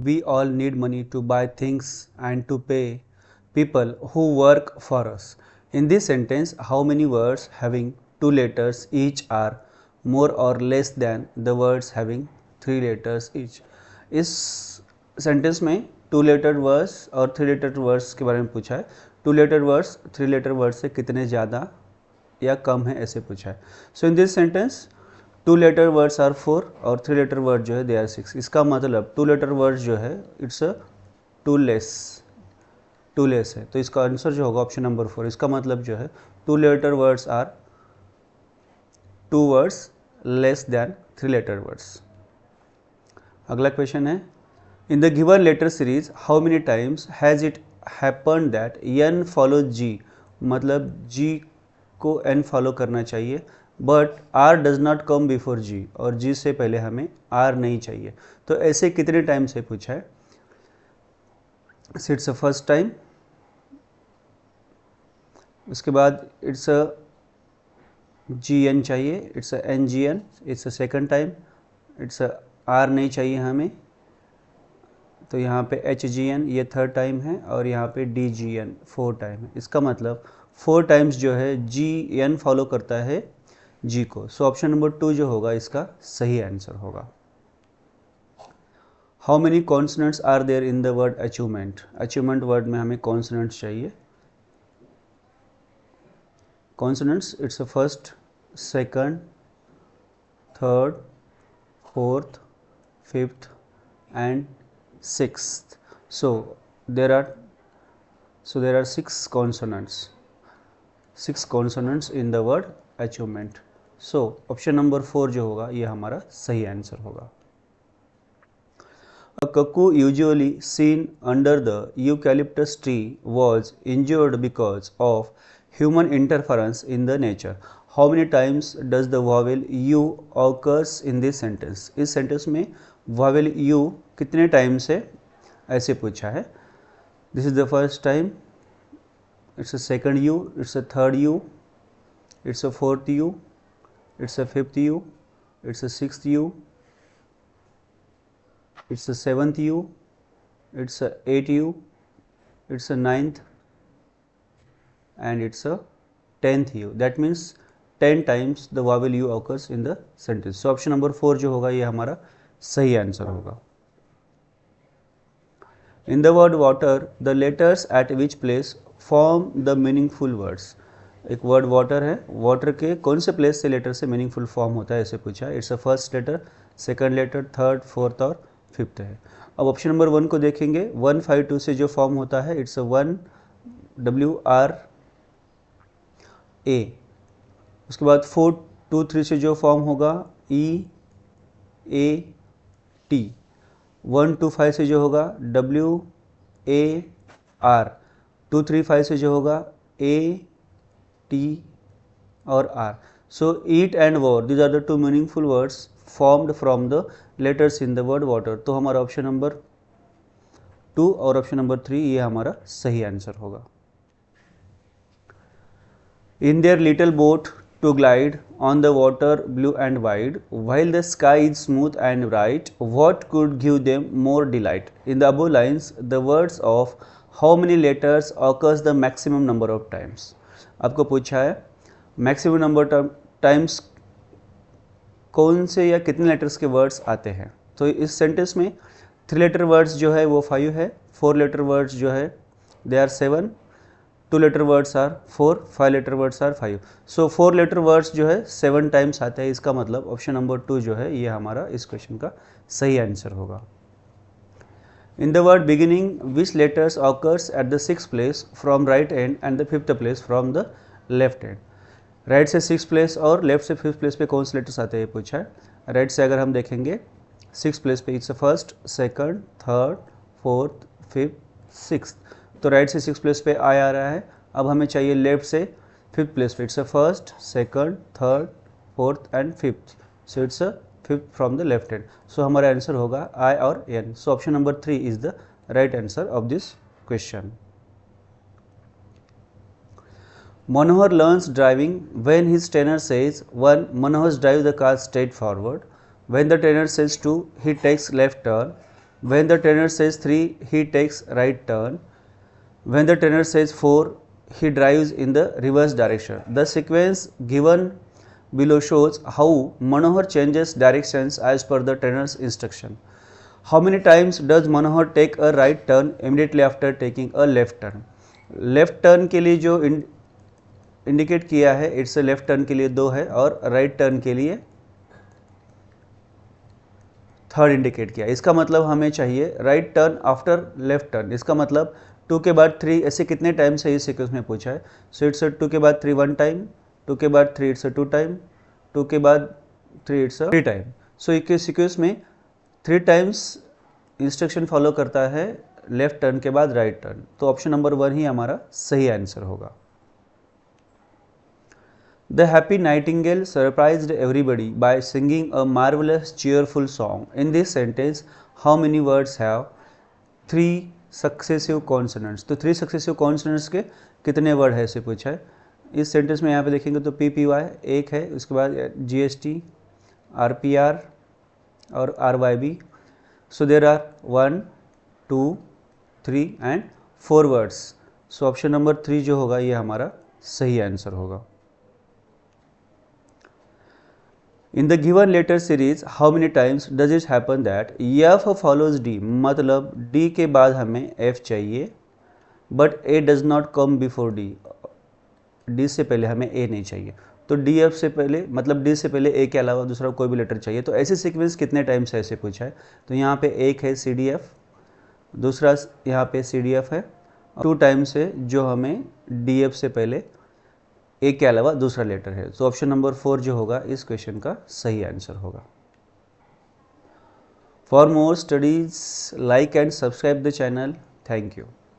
we all need money to buy things and to pay people who work for us. In this sentence, how many words having two letters each are more or less than the words having three letters each? इस sentence में two letter words और three letter words के बारे में पूछा है. Two letter words three letter words से कितने ज़्यादा या कम है ऐसे पूछा है. So in this sentence two letter words are 4 और थ्री लेटर वर्ड जो है दे आर 6. इसका मतलब टू लेटर वर्ड्स जो है इट्स अ टू लेस है. तो इसका आंसर जो होगा ऑप्शन नंबर 4. इसका मतलब जो है two letter words are two words less than three letter words. अगला क्वेश्चन है, in the given letter series how many times has it happen that N follow G. मतलब जी को एन फॉलो करना चाहिए but R does not come before G, और G से पहले हमें आर नहीं चाहिए. तो ऐसे कितने टाइम से पूछा है. इट्स अ फर्स्ट टाइम, उसके बाद इट्स अ जी एन चाहिए, it's a n g n, it's a second time, it's a r नहीं चाहिए हमें, तो यहाँ पे एच जी एन ये थर्ड टाइम है, और यहाँ पे d g n four time है. इसका मतलब 4 टाइम्स जो है जी एन फॉलो करता है जी को. सो ऑप्शन नंबर 2 जो होगा इसका सही आंसर होगा. How many consonants are there in the word achievement. Achievement word में हमें कॉन्सोनेंट्स चाहिए. Consonants it's a first, second, third, fourth, fifth and sixth. So there are 6 consonants in the word achievement. So option number 4 जो होगा ये हमारा सही answer होगा. A cuckoo usually seen under the eucalyptus tree was injured because of human interference in the nature. How many times does the vowel u occurs in this sentence? इस sentence में vowel u कितने time से ऐसे पूछा है. This is the first time, it's a second u, it's a third u, it's a fourth u, it's a fifth u, it's a sixth u, it's a seventh u, it's a eight u, it's a ninth and it's a 10th u. That means 10 times the vowel u occurs in the sentence. So option number 4 जो होगा ये हमारा सही answer होगा. In the word water, the letters at which place form the meaningful words. एक word water है, water के कौन से प्लेस से लेटर से मीनिंगफुल फॉर्म होता है ऐसे पूछा है. It's a first letter, second letter, third, fourth और फिफ्थ है. अब ऑप्शन नंबर 1 को देखेंगे. 152 से जो फॉर्म होता है इट्स अ 1 WR ए. उसके बाद 423 से जो फॉर्म होगा EAT. 125 से जो होगा WAR. 235 से जो होगा AT और R. So eat and war, these are the two meaningful words formed from the letters in the word water. तो हमारा ऑप्शन नंबर 2 और ऑप्शन नंबर 3 ये हमारा सही आंसर होगा. In their little boat to glide on the water blue and wide, while the sky is smooth and bright, what could give them more delight? In the above lines, the words of how many letters occurs the maximum number of times? आपको पूछा है maximum number times कौन से या कितने letters के words आते हैं. तो इस सेंटेंस में 3 लेटर वर्ड्स जो है वो 5 है, 4 लेटर वर्ड्स जो है they are 7, 2 letter words are 4, 5 letter words are 5. So 4 letter words जो है 7 टाइम्स आते हैं. इसका मतलब ऑप्शन नंबर 2 जो है ये हमारा इस क्वेश्चन का सही आंसर होगा. इन the word beginning which letters occurs at the 6th place from right and and the 5th place from the left and. Right से 6th प्लेस और लेफ्ट से 5th प्लेस पे कौन से लेटर्स आते हैं पूछा है. राइट से अगर हम देखेंगे 6th प्लेस पे it's first, second, third, fourth, fifth, sixth. तो राइट से 6th प्लेस पे आई आ रहा है. अब हमें चाहिए लेफ्ट से 5th प्लेस पे. It's a first, second, third, fourth and fifth. So it's a 5th from the left hand. सो हमारा आंसर होगा आई और n. So option number 3 is the right answer of this question. Manohar learns driving when his trainer says 1. Manohar drives the car straight forward. When the trainer says 2, he takes left turn. When the trainer says 3, he takes right turn. When the trainer says 4, he drives in the reverse direction. The sequence given below shows how Manohar changes directions as per the trainer's instruction. How many times does Manohar take a right turn immediately after taking a left turn? Left turn के लिए जो indicate किया है it's left turn के लिए 2 है और right turn के लिए 3rd इंडिकेट किया। इसका मतलब हमें चाहिए right turn after left turn. इसका मतलब 2 के बाद 3 ऐसे कितने टाइम से इस सीक्वेंस में पूछा है। सो इट्स 2 के बाद 3 1 टाइम, 2 के बाद 3 इट्स 2 टाइम, 2 के बाद 3 इट्स 3 टाइम। सो एक सीक्वेंस में 3 टाइम्स इंस्ट्रक्शन फॉलो करता है लेफ्ट टर्न के बाद राइट टर्न। तो ऑप्शन नंबर 1 ही हमारा सही आंसर होगा। The happy nightingale surprised everybody by singing a marvelous cheerful song. In this sentence, how many words have 3 successive consonants? तो 3 successive consonants के कितने वर्ड है इसे पूछा है। इस सेंटेंस में यहाँ पे देखेंगे तो PPY एक है, उसके बाद GST, RPR और RYB. So there are 1, 2, 3 and 4 words. So option number 3 जो होगा ये हमारा सही आंसर होगा। In the given letter series, how many times does it happen that F follows D? मतलब D के बाद हमें F चाहिए, but A does not come before D. D से पहले हमें A नहीं चाहिए, तो DF से पहले मतलब D से पहले A के अलावा दूसरा कोई भी लेटर चाहिए। तो ऐसे सीक्वेंस कितने टाइम्स ऐसे पूछा है। तो यहाँ पे एक है CDF, दूसरा यहाँ पे CDF है, 2 टाइम्स है जो हमें DF से पहले एक के अलावा दूसरा लेटर है। तो ऑप्शन नंबर 4 जो होगा इस क्वेश्चन का सही आंसर होगा। For more studies like and subscribe the channel. Thank you.